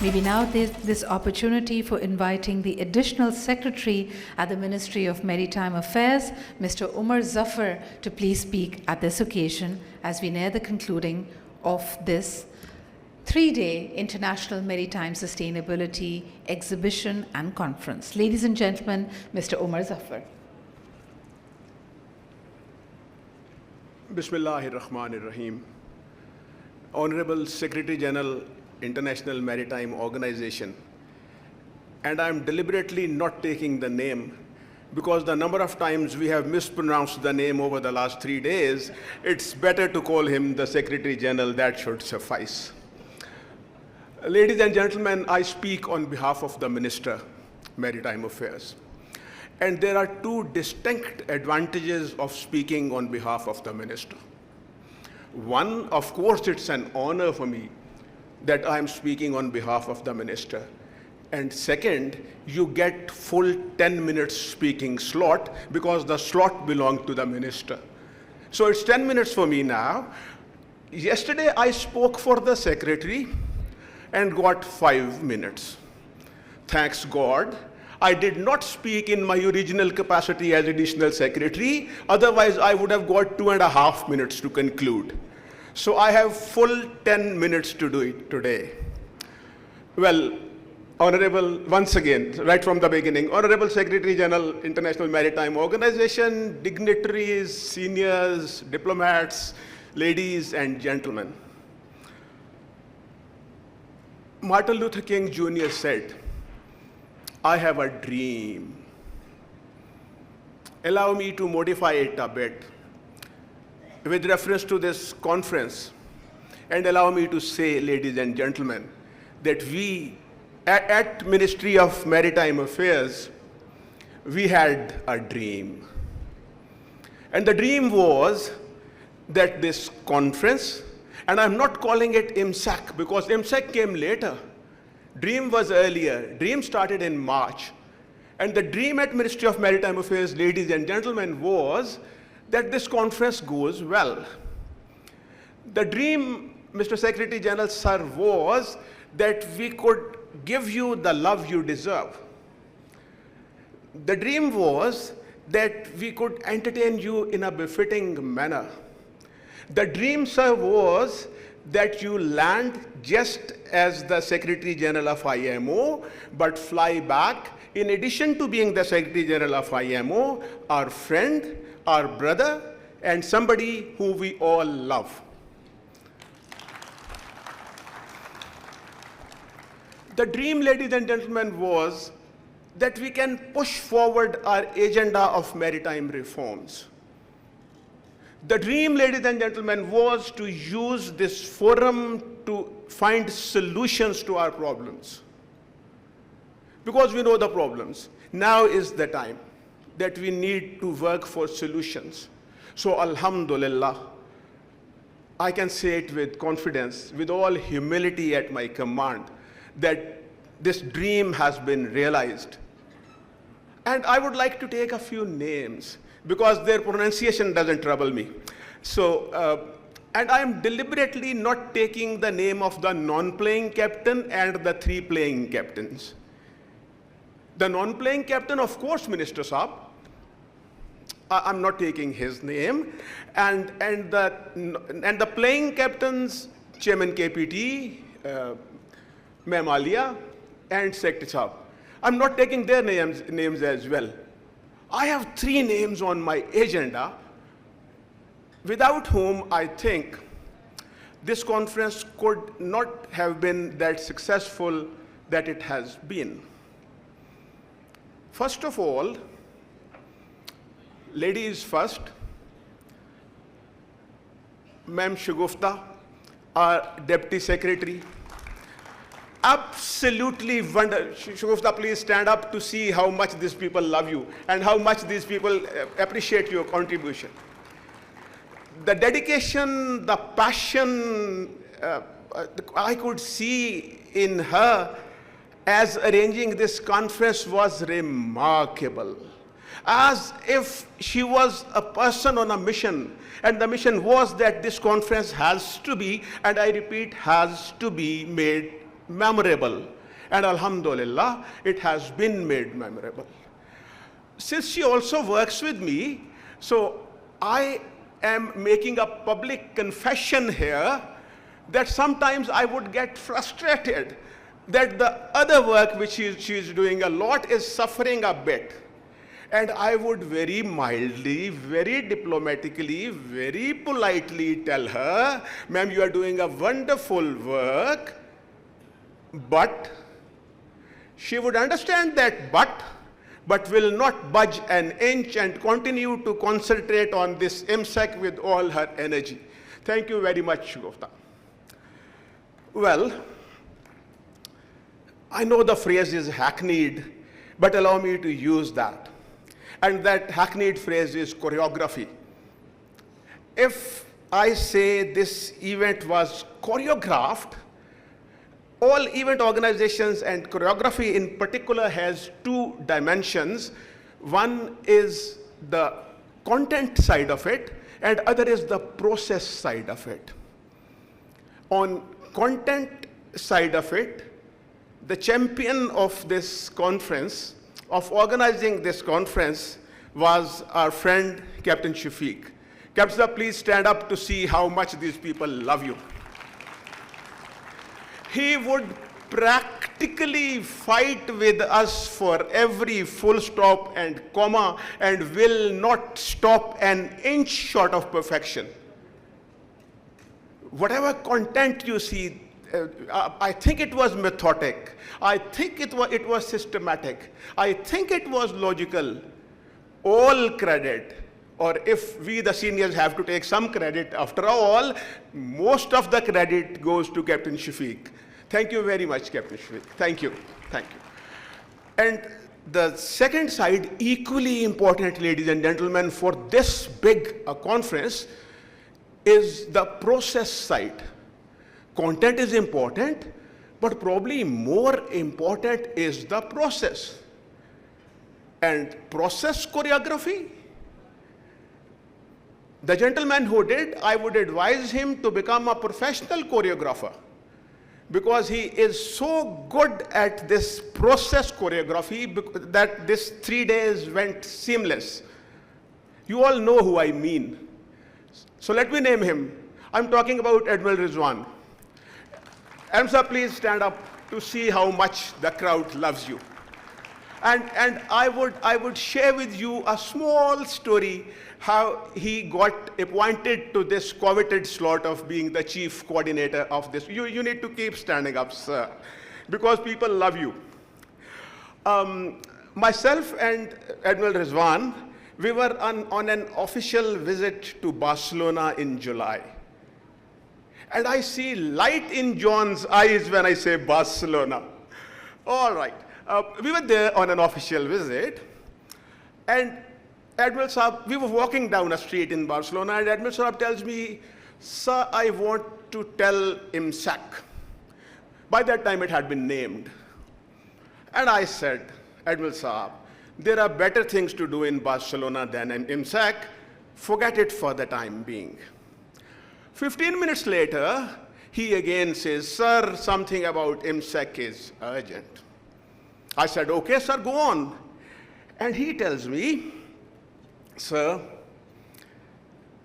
May we now take this opportunity for inviting the Additional Secretary at the Ministry of Maritime Affairs, Mr. Umar Zafar, to please speak at this occasion as we near the concluding of this 3-day International Maritime Sustainability Exhibition and Conference. Ladies and gentlemen, Mr. Umar Zafar. Bismillahir Rahmanir Rahim. Honorable Secretary General, International Maritime Organization, and I'm deliberately not taking the name because the number of times we have mispronounced the name over the last 3 days, it's better to call him the Secretary General. That should suffice. Ladies and gentlemen, I speak on behalf of the Minister, Maritime Affairs. And there are two distinct advantages of speaking on behalf of the Minister. One, of course, it's an honor for me that I'm speaking on behalf of the Minister. And second, you get full 10 minutes speaking slot because the slot belonged to the Minister. So it's 10 minutes for me now. Yesterday, I spoke for the Secretary and got 5 minutes. Thanks God, I did not speak in my original capacity as Additional Secretary, otherwise I would have got 2.5 minutes to conclude. So I have full 10 minutes to do it today. Well, Honorable, once again, right from the beginning, Honorable Secretary General, International Maritime Organization, dignitaries, seniors, diplomats, ladies and gentlemen. Martin Luther King Jr. said, I have a dream. Allow me to modify it a bit with reference to this conference, and allow me to say, ladies and gentlemen, that we at Ministry of Maritime Affairs, we had a dream. And the dream was that this conference, and I'm not calling it Imsec because Imsec came later. Dream was earlier. Dream started in March. And the dream at Ministry of Maritime Affairs, ladies and gentlemen, was that this conference goes well. The dream, Mr. Secretary General, sir, was that we could give you the love you deserve. The dream was that we could entertain you in a befitting manner. The dream, sir, was that you land just as the Secretary General of IMO, but fly back, in addition to being the Secretary General of IMO, our friend, our brother, and somebody who we all love. The dream, ladies and gentlemen, was that we can push forward our agenda of maritime reforms. The dream, ladies and gentlemen, was to use this forum to find solutions to our problems. Because we know the problems. Now is the time that we need to work for solutions. So Alhamdulillah, I can say it with confidence, with all humility at my command, that this dream has been realized. And I would like to take a few names because their pronunciation doesn't trouble me. So, and I'm deliberately not taking the name of the non-playing captain and the 3 playing captains. The non-playing captain, of course, Minister Saab, I'm not taking his name, and the playing captains, Chairman KPT, Ma'am Alia, and Secretary Saab. I'm not taking their names as well. I have 3 names on my agenda, without whom I think this conference could not have been that successful that it has been. First of all, ladies first, Ma'am Shagufta, our Deputy Secretary, absolutely wonderful. Shagufta, please stand up to see how much these people love you and how much these people appreciate your contribution. The dedication, the passion I could see in her as arranging this conference was remarkable. As if she was a person on a mission, and the mission was that this conference has to be, and I repeat, has to be made memorable And alhamdulillah, it has been made memorable. Since she also works with me, so I am making a public confession here that sometimes I would get frustrated that the other work which she is doing a lot is suffering a bit. And I would very mildly, very diplomatically, very politely tell her, ma'am, you are doing a wonderful work, but she would understand that but will not budge an inch and continue to concentrate on this Imsec with all her energy. Thank you very much, Gupta. Well, I know the phrase is hackneyed, but allow me to use that. And that hackneyed phrase is choreography. If I say this event was choreographed, all event organizations and choreography in particular has two dimensions. One is the content side of it, and other is the process side of it. On content side of it, the champion of this conference, of organizing this conference, was our friend, Captain Shafiq. Captain sir, please stand up to see how much these people love you. He would practically fight with us for every full stop and comma and will not stop an inch short of perfection. Whatever content you see, I think it was methodic. I think it was systematic. I think it was logical. All credit, or if we the seniors have to take some credit, after all, most of the credit goes to Captain Shafiq. Thank you very much, Captain Shafiq. Thank you. Thank you. And the second side, equally important, ladies and gentlemen, for this big conference, is the process side. Content is important, but probably more important is the process. And process choreography, the gentleman who did, I would advise him to become a professional choreographer, because he is so good at this process choreography that this 3 days went seamless. You all know who I mean. So let me name him. I'm talking about Admiral Rizwan. Sir, please stand up to see how much the crowd loves you. And I would share with you a small story how he got appointed to this coveted slot of being the chief coordinator of this. You need to keep standing up, sir, because people love you. Myself and Admiral Rizwan, we were on an official visit to Barcelona in July. And I see light in John's eyes when I say Barcelona. All right. We were there on an official visit, and Admiral Saab, we were walking down a street in Barcelona, and Admiral Saab tells me, sir, I want to tell Imsec. By that time, it had been named. And I said, Admiral Saab, there are better things to do in Barcelona than in Imsec. Forget it for the time being. 15 minutes later, he again says, sir, something about Imsec is urgent. I said, okay, sir, go on. And he tells me, sir,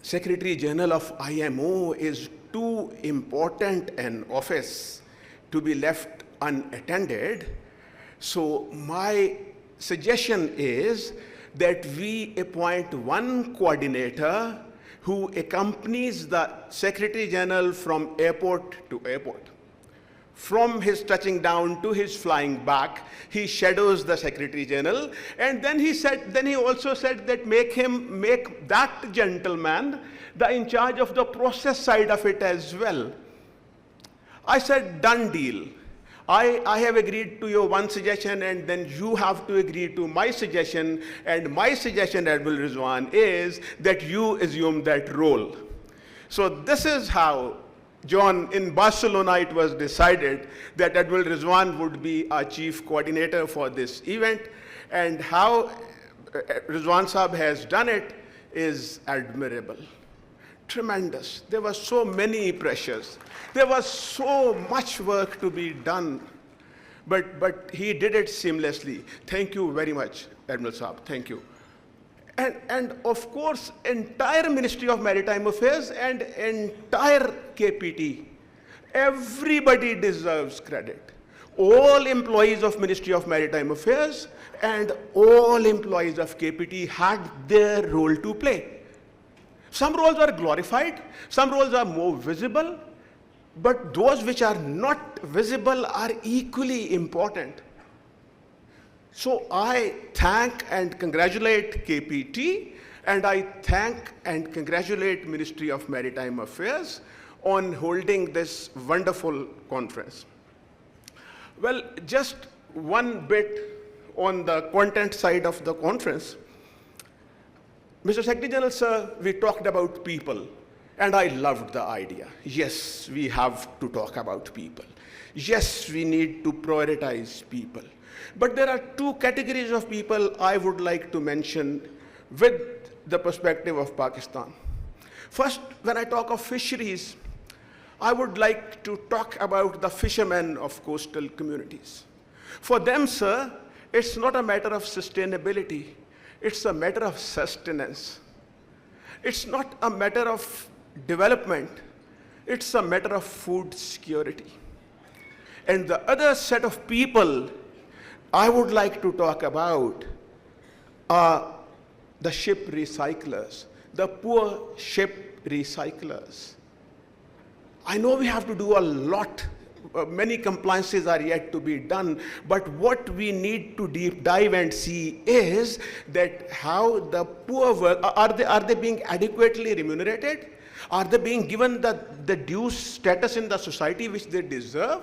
Secretary General of IMO is too important an office to be left unattended. So my suggestion is that we appoint one coordinator who accompanies the Secretary General from airport to airport. From his touching down to his flying back, he shadows the Secretary General. And then he also said that make that gentleman the in charge of the process side of it as well. I said, done deal. I have agreed to your one suggestion, and then you have to agree to my suggestion. And my suggestion, Admiral Rizwan, is that you assume that role. So this is how, John, in Barcelona, it was decided that Admiral Rizwan would be our chief coordinator for this event. And how Rizwan Saab has done it is admirable. Tremendous. There were so many pressures. There was so much work to be done. but he did it seamlessly. Thank you very much, Admiral Saab. Thank you. And of course, entire Ministry of Maritime Affairs and entire KPT, everybody deserves credit. All employees of Ministry of Maritime Affairs and all employees of KPT had their role to play. Some roles are glorified, some roles are more visible, but those which are not visible are equally important. So I thank and congratulate KPT, and I thank and congratulate Ministry of Maritime Affairs on holding this wonderful conference. Well, just one bit on the content side of the conference. Mr. Secretary General, sir, we talked about people, and I loved the idea. Yes, we have to talk about people. Yes, we need to prioritize people. But there are two categories of people I would like to mention with the perspective of Pakistan. First, when I talk of fisheries, I would like to talk about the fishermen of coastal communities. For them, sir, it's not a matter of sustainability, it's a matter of sustenance. It's not a matter of development, it's a matter of food security. And the other set of people I would like to talk about are the ship recyclers, the poor ship recyclers. I know we have to do a lot. Many compliances are yet to be done, but what we need to deep dive and see is that how the poor work, are they being adequately remunerated? Are they being given the due status in the society which they deserve?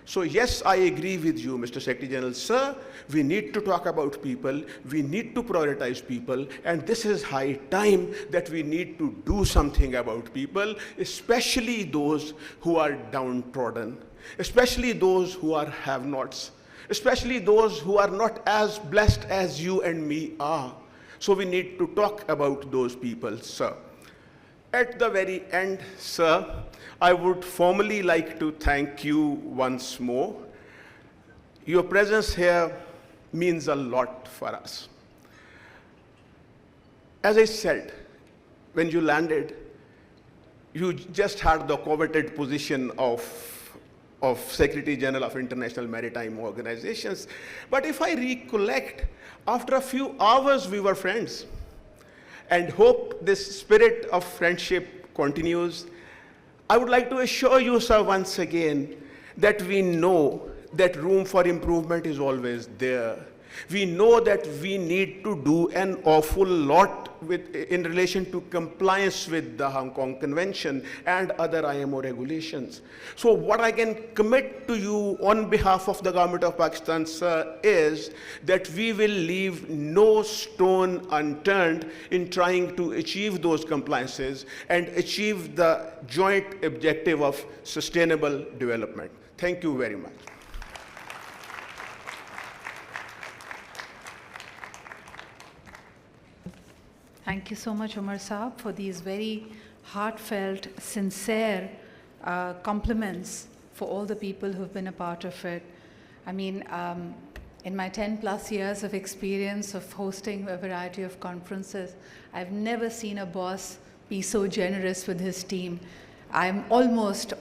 So yes, I agree with you, Mr. Secretary General, sir. We need to talk about people, we need to prioritize people, and this is high time that we need to do something about people, especially those who are downtrodden, especially those who are have-nots, especially those who are not as blessed as you and me are. So we need to talk about those people, sir. At the very end, sir, I would formally like to thank you once more. Your presence here means a lot for us. As I said, when you landed, you just had the coveted position of Secretary General of International Maritime Organizations. But if I recollect, after a few hours we were friends. And hope this spirit of friendship continues. I would like to assure you, sir, once again, that we know that room for improvement is always there. We know that we need to do an awful lot in relation to compliance with the Hong Kong Convention and other IMO regulations. So what I can commit to you on behalf of the Government of Pakistan, sir, is that we will leave no stone unturned in trying to achieve those compliances and achieve the joint objective of sustainable development. Thank you very much. Thank you so much, Umar Saab, for these very heartfelt, sincere compliments for all the people who've been a part of it. I mean, in my 10+ years of experience of hosting a variety of conferences, I've never seen a boss be so generous with his team. I'm almost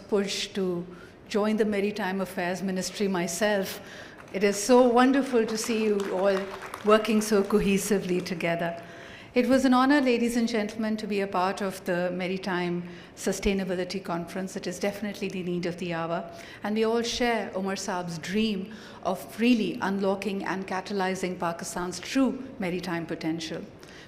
pushed to join the Maritime Affairs Ministry myself. It is so wonderful to see you all working so cohesively together. It was an honor, ladies and gentlemen, to be a part of the Maritime Sustainability Conference. It is definitely the need of the hour. And we all share Umar Saab's dream of really unlocking and catalyzing Pakistan's true maritime potential.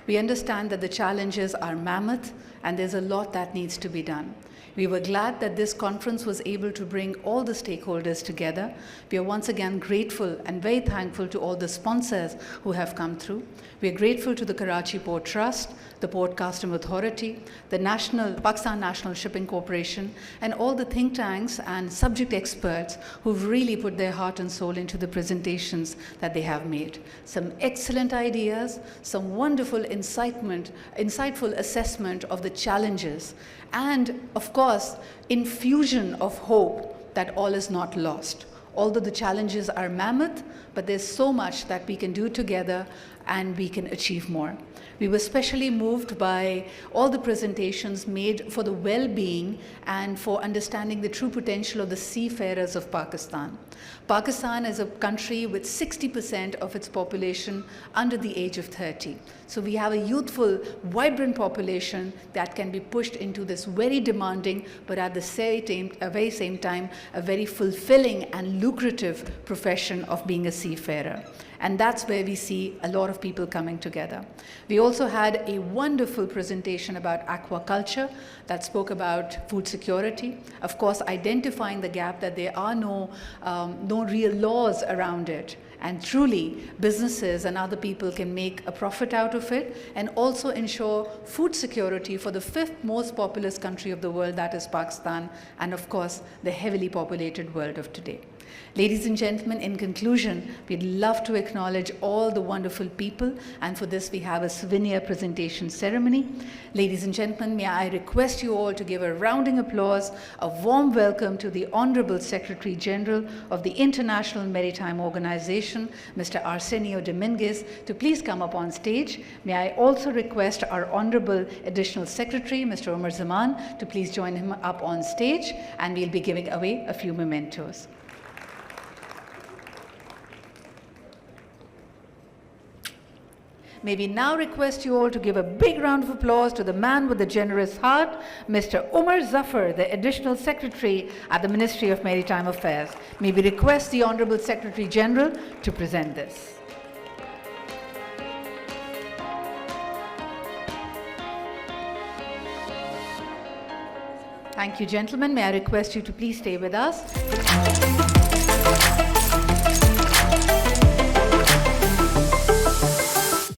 We understand that the challenges are mammoth and there's a lot that needs to be done. We were glad that this conference was able to bring all the stakeholders together. We are once again grateful and very thankful to all the sponsors who have come through. We are grateful to the Karachi Port Trust, the Port Customs Authority, the Pakistan National Shipping Corporation, and all the think tanks and subject experts who've really put their heart and soul into the presentations that they have made. Some excellent ideas, some wonderful insightful assessment of the challenges, and of course, infusion of hope that all is not lost. although the challenges are mammoth, but there's so much that we can do together and we can achieve more. We were especially moved by all the presentations made for the well-being and for understanding the true potential of the seafarers of Pakistan. Pakistan is a country with 60% of its population under the age of 30. So we have a youthful, vibrant population that can be pushed into this very demanding, but at the very same time, a very fulfilling and lucrative profession of being a seafarer. And that's where we see a lot of people coming together. We also had a wonderful presentation about aquaculture that spoke about food security. Of course, identifying the gap that there are no real laws around it. And truly, businesses and other people can make a profit out of it and also ensure food security for the 5th most populous country of the world, that is Pakistan, and of course, the heavily populated world of today. Ladies and gentlemen, in conclusion, we'd love to acknowledge all the wonderful people, and for this we have a souvenir presentation ceremony. Ladies and gentlemen, may I request you all to give a rounding applause, a warm welcome to the Honorable Secretary General of the International Maritime Organization, Mr. Arsenio Dominguez, to please come up on stage. May I also request our Honorable Additional Secretary, Mr. Umar Zaman, to please join him up on stage, and we'll be giving away a few mementos. May we now request you all to give a big round of applause to the man with the generous heart, Mr. Umar Zafar, the Additional Secretary at the Ministry of Maritime Affairs. May we request the Honorable Secretary General to present this. Thank you, gentlemen. May I request you to please stay with us.